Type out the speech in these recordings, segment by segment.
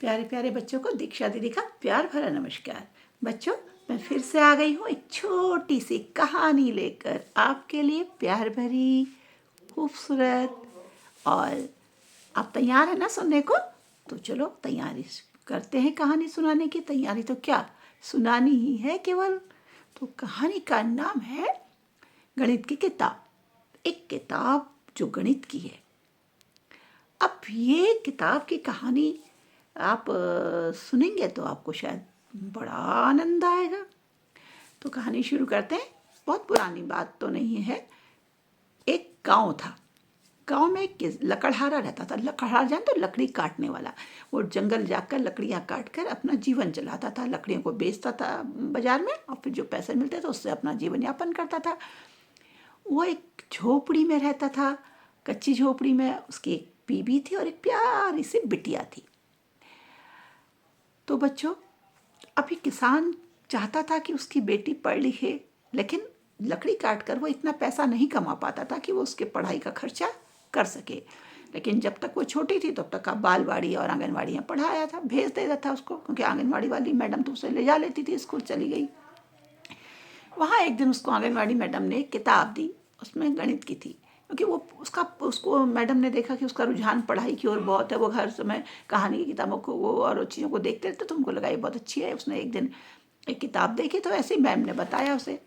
प्यारे प्यारे बच्चों को दीक्षा दीदी का प्यार भरा नमस्कार। बच्चों, मैं फिर से आ गई हूँ एक छोटी सी कहानी लेकर आपके लिए, प्यार भरी, खूबसूरत। और आप तैयार है ना सुनने को? तो चलो तैयारी करते हैं कहानी सुनाने की। तैयारी तो क्या, सुनानी ही है केवल। तो कहानी का नाम है गणित की किताब। एक किताब जो गणित की है। अब ये किताब की कहानी आप सुनेंगे तो आपको शायद बड़ा आनंद आएगा। तो कहानी शुरू करते हैं। बहुत पुरानी बात तो नहीं है। एक गांव था। गांव में एक लकड़हारा रहता था। लकड़हारा जान तो लकड़ी काटने वाला। वो जंगल जाकर लकड़ियां काट कर अपना जीवन चलाता था। लकड़ियों को बेचता था बाजार में, और फिर जो पैसे मिलते थे उससे अपना जीवन यापन करता था। वो एक झोपड़ी में रहता था, कच्ची झोपड़ी में। उसकी एक बीबी थी और एक प्यारी सी बिटिया थी। तो बच्चों, अभी किसान चाहता था कि उसकी बेटी पढ़ लिखे, लेकिन लकड़ी काट कर वो इतना पैसा नहीं कमा पाता था कि वो उसके पढ़ाई का खर्चा कर सके। लेकिन जब तक वो छोटी थी तब तक बालवाड़ी और आंगनवाड़ियाँ पढ़ाया था, भेज देता था उसको, क्योंकि आंगनवाड़ी वाली मैडम तो उसे ले जा लेती थी, स्कूल चली गई। वहाँ एक दिन उसको आंगनवाड़ी मैडम ने एक किताब दी, उसमें गणित की थी। क्योंकि वो उसको मैडम ने देखा कि उसका रुझान पढ़ाई की ओर बहुत है। वो हर समय कहानी की किताबों को वो और चीज़ों को देखते रहते, तो उनको लगा ये बहुत अच्छी है। उसने एक दिन एक किताब देखी, तो ऐसे ही मैम ने बताया उसे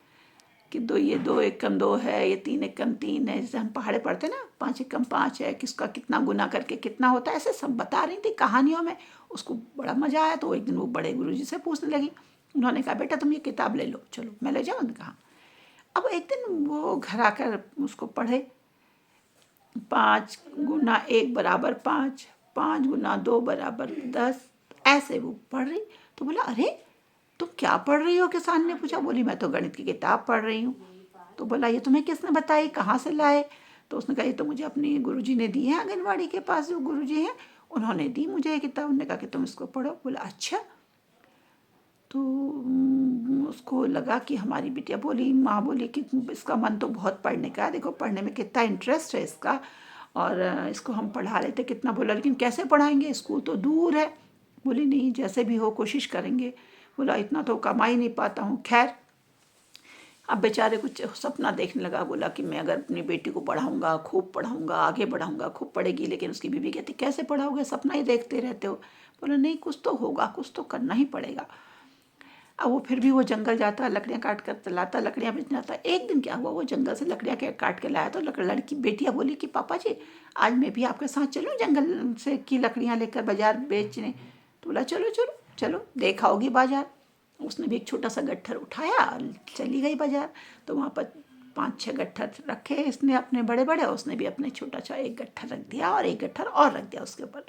कि ये 2 एकम 2 है, ये 3 एकम 3 है। जैसे हम पहाड़े पढ़ते ना, 5 एकम 5 है, किसका कितना गुना करके कितना होता है, ऐसे सब बता रही थी कहानियों में। उसको बड़ा मजा आया। तो एक दिन वो बड़े गुरुजी से पूछने लगी। उन्होंने कहा, बेटा तुम ये किताब ले लो। चलो मैं ले जाऊँ? उन्होंने कहा। अब एक दिन वो घर आकर उसको पढ़े। 5 गुना 1 बराबर 5, 5 गुना 2 बराबर 10, ऐसे वो पढ़ रही। तो बोला, अरे तुम क्या पढ़ रही हो? किसान ने पूछा। बोली, मैं तो गणित की किताब पढ़ रही हूँ। तो बोला, ये तुम्हें किसने बताई, कहाँ से लाए? तो उसने कहा, ये तो मुझे अपने गुरुजी ने दी है। आंगनवाड़ी के पास जो गुरुजी हैं उन्होंने दी मुझे ये किताब। उन्होंने कहा कि तुम इसको पढ़ो। बोला, अच्छा। तो उसको लगा कि हमारी बिटिया बोली, माँ बोली कि इसका मन तो बहुत पढ़ने का है, देखो पढ़ने में कितना इंटरेस्ट है इसका, और इसको हम पढ़ा लेते। कितना बोला, लेकिन कैसे पढ़ाएंगे, स्कूल तो दूर है। बोली, नहीं जैसे भी हो कोशिश करेंगे। बोला, इतना तो कमा ही नहीं पाता हूँ। खैर, अब बेचारे कुछ सपना देखने लगा। बोला कि मैं अगर अपनी बेटी को पढ़ाऊँगा, खूब पढ़ाऊँगा, आगे बढ़ाऊँगा, खूब पढ़ेगी। लेकिन उसकी बीवी कहती, कैसे पढ़ाओगे, सपना ही देखते रहते हो। बोला, नहीं कुछ तो होगा, कुछ तो करना ही पड़ेगा। अब वो फिर भी वो जंगल जाता, लकड़ियाँ काट कर लाता, लकड़ियाँ बेचने आता। एक दिन क्या हुआ, वो जंगल से लकड़ियाँ काट के लाया। तो लड़की बेटियाँ बोली कि पापा जी, आज मैं भी आपके साथ चलूँ जंगल से की लकड़ियाँ लेकर बाजार बेचने? तो बोला, चलो चलो चलो, देखा होगी बाजार। उसने भी एक छोटा सा गट्ठर उठाया और चली गई बाजार। तो वहाँ पर 5-6 गट्ठर रखे इसने अपने बड़े बड़े, उसने भी अपने छोटा सा एक गट्ठर रख दिया और एक गट्ठर और रख दिया उसके ऊपर।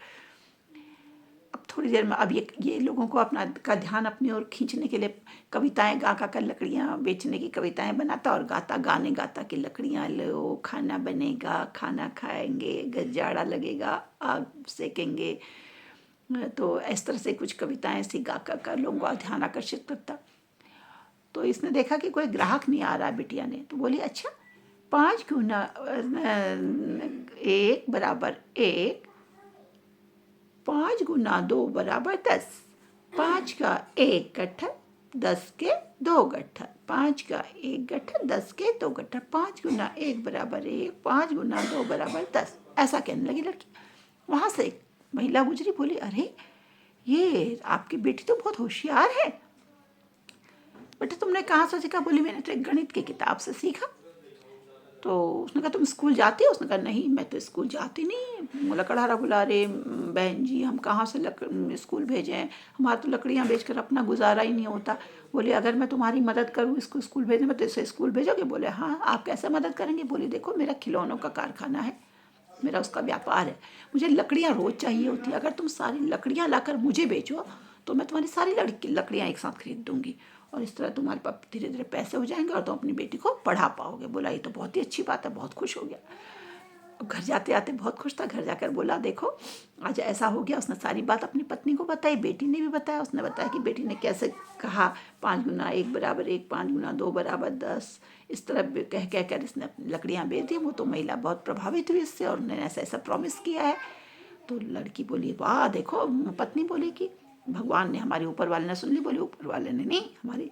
अब थोड़ी देर में अब ये लोगों को अपना का ध्यान अपनी ओर खींचने के लिए कविताएं गा कर लकड़ियाँ बेचने की कविताएं बनाता और गाता, गाने गाता कि लकड़ियाँ लो, खाना बनेगा, खाना खाएंगे, जाड़ा लगेगा, आग सेकेंगे। तो इस तरह से कुछ कविताएं ऐसी गा कर लोगों का ध्यान आकर्षित करता। तो इसने देखा कि कोई ग्राहक नहीं आ रहा बिटिया ने। तो बोली, अच्छा 5 गुना 1 बराबर 1, 5 गुना 2 बराबर 10, 5 का 1 गट्ठर, 10 के 2 गट्ठर, 5 का 1 गट्ठर, 10 के 2 गट्ठर, 5 गुना 1 बराबर 1, 5 गुना 2 बराबर 10। ऐसा कहने लगी लड़की। वहाँ से एक महिला गुजरी। बोली, अरे ये आपकी बेटी तो बहुत होशियार है। बेटा तुमने कहाँ से सीखा? बोली, मैंने तो एक गणित की किताब से सीखा। तो उसने कहा, तुम स्कूल जाती हो? उसने कहा, नहीं मैं तो स्कूल जाती नहीं। लकड़हारा बोला, अरे बहन जी हम कहाँ से स्कूल भेजें, हमारा तो लकड़ियाँ बेचकर अपना गुजारा ही नहीं होता। बोले, अगर मैं तुम्हारी मदद करूँ इसको स्कूल भेजने में तो इसे स्कूल भेजोगे? बोले, हाँ। आप कैसे मदद करेंगे? बोली, देखो मेरा खिलौनों का कारखाना है, मेरा उसका व्यापार है, मुझे लकड़ियाँ रोज़ चाहिए होती है। अगर तुम सारी लकड़ियाँ लाकर मुझे बेचो तो मैं तुम्हारी सारी लकड़ियाँ एक साथ खरीद दूँगी, और इस तरह तुम्हारे पास धीरे धीरे पैसे हो जाएंगे और तुम अपनी बेटी को पढ़ा पाओगे। बोला, ये तो बहुत ही अच्छी बात है। बहुत खुश हो गया। अब घर जाते आते बहुत खुश था। घर जाकर बोला, देखो आज ऐसा हो गया। उसने सारी बात अपनी पत्नी को बताई, बेटी ने भी बताया। उसने बताया कि बेटी ने कैसे कहा 5 गुना 1 बराबर 1, 5 गुना 2 बराबर 10। इस तरह कह कर इसने अपनी लकड़ियाँ बेच दी। वो तो महिला बहुत प्रभावित हुई इससे, और उन्होंने ऐसा ऐसा प्रॉमिस किया है। तो लड़की बोली वाह देखो, पत्नी बोली कि भगवान ने, हमारे ऊपर वाले ने सुन ली। बोली ऊपर वाले ने नहीं, हमारी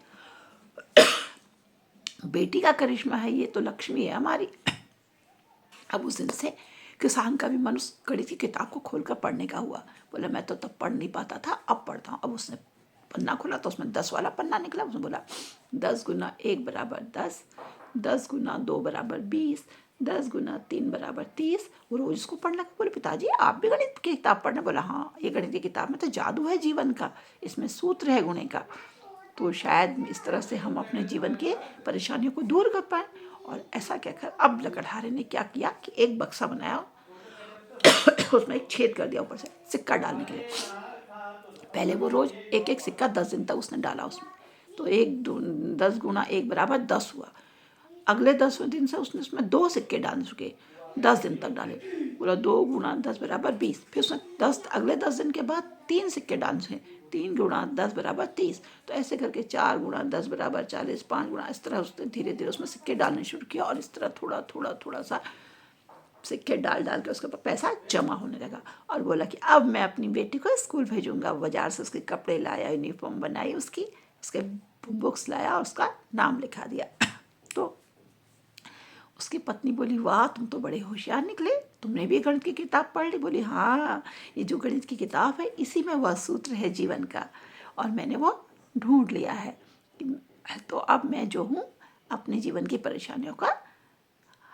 बेटी का करिश्मा है, ये तो लक्ष्मी है हमारी। अब उस दिन से किसान का भी मन उस गणित की किताब को खोलकर पढ़ने का हुआ। बोला मैं तो तब पढ़ नहीं पाता था, अब पढ़ता हूँ। अब उसने पन्ना खोला तो उसमें 10 वाला पन्ना निकला। उसने बोला 10 गुना 1 बराबर 10, 10 गुना 2 बराबर 20, 10 गुना 3 बराबर 30। वो रोज उसको पढ़ने लगा। बोले पिताजी आप भी गणित की किताब पढ़ने? बोला हाँ, ये गणित की किताब में तो जादू है जीवन का, इसमें सूत्र है गुणे का। तो शायद इस तरह से हम अपने जीवन के परेशानियों को दूर कर पाए। और ऐसा कहकर अब लकड़हारे ने क्या किया कि एक बक्सा बनाया, उसमें एक छेद कर दिया ऊपर से सिक्का डालने के लिए। पहले वो रोज एक एक सिक्का 10 दिन तक उसने डाला उसमें, तो 10 गुना 1 बराबर 10 हुआ। अगले 10वें दिन से उसने उसमें 2 सिक्के डाल चुके, 10 दिन तक डाले। बोला 2 गुना 10 बराबर 20। फिर उसने अगले 10 दिन के बाद 3 सिक्के डाले थे, 3 गुना 10 बराबर 30। तो ऐसे करके 4 गुना 10 बराबर 40, 5 गुना, इस तरह उसने धीरे धीरे उसमें सिक्के डालने शुरू किया। और इस तरह थोड़ा थोड़ा थोड़ा सा सिक्के डाल डाल के उसके ऊपर पैसा जमा होने लगा। और बोला कि अब मैं अपनी बेटी को स्कूल भेजूंगा। बाजार से उसके कपड़े लाया, यूनिफॉर्म बनाई उसकी, उसके बुक्स लाया और उसका नाम लिखा दिया। तो उसकी पत्नी बोली वाह तुम तो बड़े होशियार निकले, तुमने भी गणित की किताब पढ़ ली? बोली हाँ, ये जो गणित की किताब है इसी में वह सूत्र है जीवन का, और मैंने वो ढूंढ लिया है। तो अब मैं जो हूँ अपने जीवन की परेशानियों का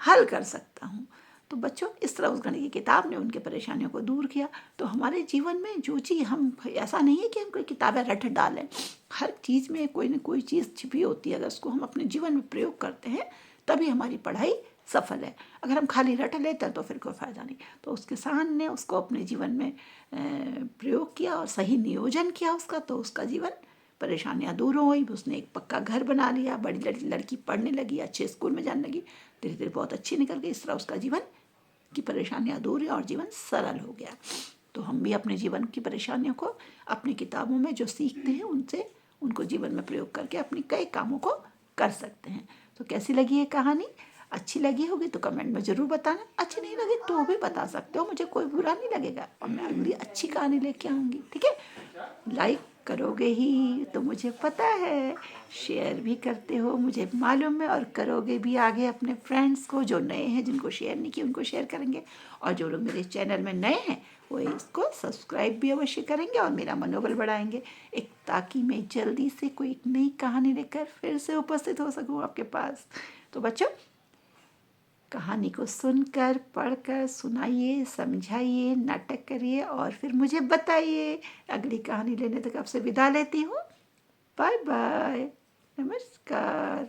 हल कर सकता हूँ। तो बच्चों इस तरह उस गणित की किताब ने उनके परेशानियों को दूर किया। तो हमारे जीवन में जो चीज़, हम ऐसा नहीं है कि हम कोई किताबें रट डालें, हर चीज़ में कोई ना कोई चीज़ छिपी होती है। अगर उसको हम अपने जीवन में प्रयोग करते हैं तभी हमारी पढ़ाई सफल है। अगर हम खाली रट लेते हैं तो फिर कोई फ़ायदा नहीं। तो उस किसान ने उसको अपने जीवन में प्रयोग किया और सही नियोजन किया उसका, तो उसका जीवन परेशानियाँ दूर हो गई। उसने एक पक्का घर बना लिया, बड़ी लड़की पढ़ने लगी, अच्छे स्कूल में जाने लगी, धीरे धीरे बहुत अच्छी निकल गई। इस तरह उसका जीवन की परेशानियाँ दूर हुई और जीवन सरल हो गया। तो हम भी अपने जीवन की परेशानियों को अपनी किताबों में जो सीखते हैं उनसे, उनको जीवन में प्रयोग करके अपने कई कामों को कर सकते हैं। तो कैसी लगी ये कहानी? अच्छी लगी होगी तो कमेंट में ज़रूर बताना, अच्छी नहीं लगी तो भी बता सकते हो, मुझे कोई बुरा नहीं लगेगा और मैं अगली अच्छी कहानी लेके आऊँगी। ठीक है, लाइक करोगे ही तो मुझे पता है, शेयर भी करते हो मुझे मालूम है, और करोगे भी आगे अपने फ्रेंड्स को। जो नए हैं जिनको शेयर नहीं किया उनको शेयर करेंगे, और जो लोग मेरे चैनल में नए हैं वो इसको सब्सक्राइब भी अवश्य करेंगे और मेरा मनोबल बढ़ाएंगे, एक ताकि मैं जल्दी से कोई एक नई कहानी लेकर फिर से उपस्थित हो सकूँ आपके पास। तो बच्चों कहानी को सुनकर, पढ़कर, सुनाइए, समझाइए, नाटक करिए और फिर मुझे बताइए। अगली कहानी लेने तक आपसे विदा लेती हूँ। बाय बाय, नमस्कार।